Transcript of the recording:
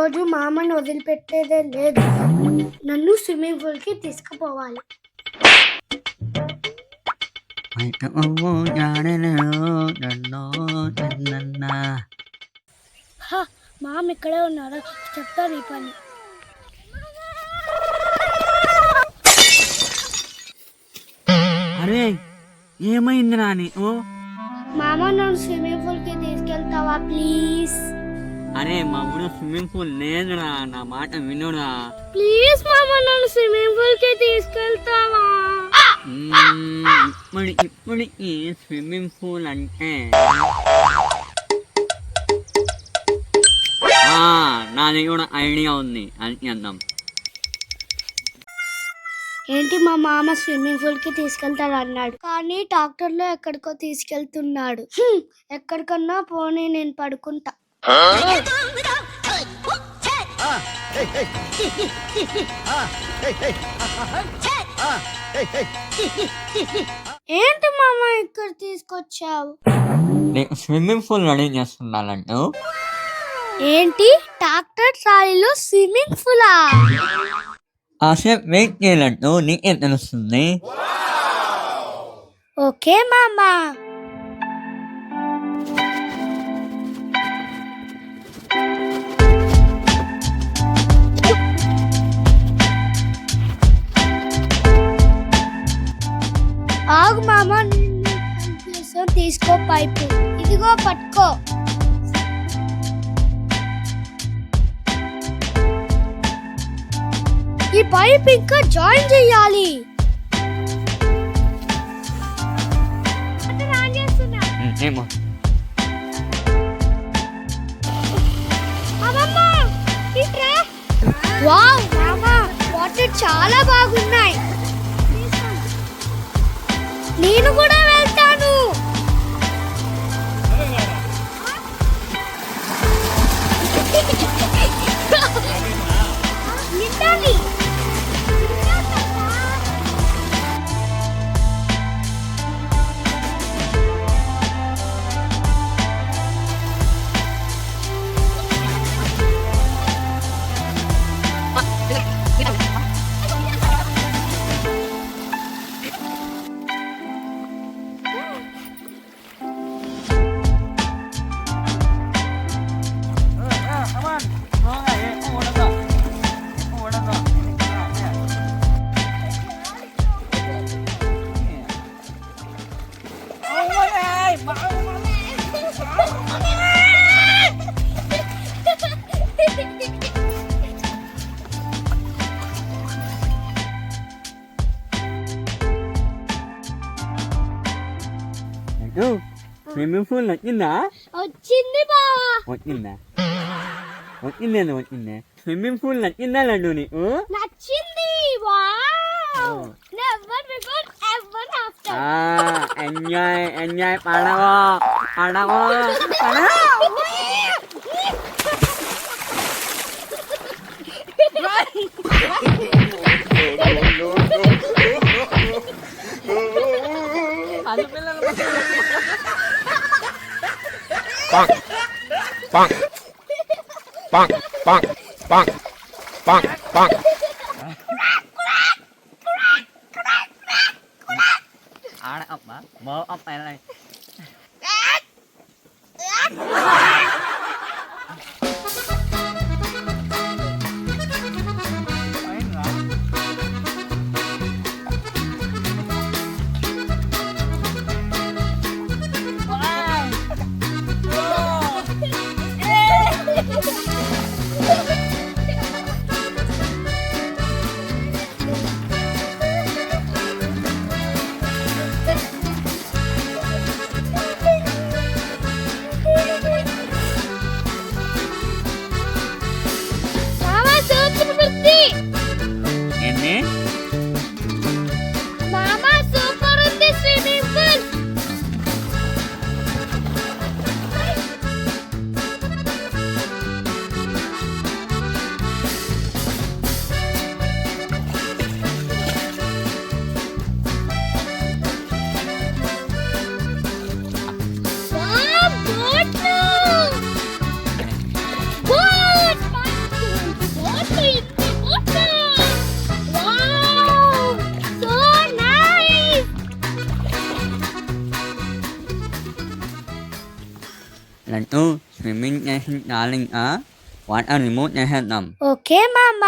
రోజు మామని వదిలిపెట్టేదే లేదు. నన్ను స్విమ్మింగ్ పూల్ కి తీసుకుపోవాలి. మామ ఇక్కడే ఉన్నారా? చెప్తాను ఈ పని. అరే ఏమైంది నాని? మామ నన్ను స్విమ్మింగ్ పూల్ కి తీసుకెళ్తావా ప్లీజ్? అరే మా ఊళ్ళో స్విమ్మింగ్ పూల్ లేదురా, నా మాట వినురా. ప్లీజ్ మామ నన్ను స్విమ్మింగ్ పూల్ కి తీసుకెళ్తావా? ఇప్పటికి స్విమ్మింగ్ పూల్ అంటే నాది కూడా ఐడియా ఉంది, అని చేద్దాం. ఏంటి మా మామ స్విమ్మింగ్ పూల్ కి తీసుకెళ్తాడు అన్నాడు, కానీ ట్రాక్టర్లో ఎక్కడికో తీసుకెళ్తున్నాడు. ఎక్కడికన్నా పోనీ, నేను పడుకుంటా. ఏంటి మామ ఇక్కడ తీసుకొచ్చావు? నీకు స్విమ్మింగ్ పూల్ రెడీ చేస్తున్నానంటూ. ఏంటి ట్రాక్టర్ ట్రాలీలో స్విమ్మింగ్ పూలా? కాసేపు వెయిట్ చేయాలంటూ నీకేం తెలుస్తుంది? ఓకే మామా. ఆగు మామా, తీసుకో పైపు. ఇదిగో పట్టుకో. ఈ పైప్ ఇంకా జాయిన్ చేయాలి. ఏమో వావ్ మామా, వాటర్ చాలా బాగున్నాయి. నేను కూడా వెళ్తాను. నిండాలి. స్విమ్మింగ్ పూల్ వచ్చిందా? వచ్చింది బావా. వచ్చిందే. స్విమ్మింగ్ పూల్ నచ్చిందా లడ్డు నీకు? నచ్చింది. Wow, never before ever after. Enjoy పడవో. ఆడ అమ్మా బావ అమ్మ ఎలా అంటూ స్విమ్మింగ్ చేసిన చాలు ఇంకా వాటర్ రిమూవ్ చేసేద్దాం. ఓకే మామ.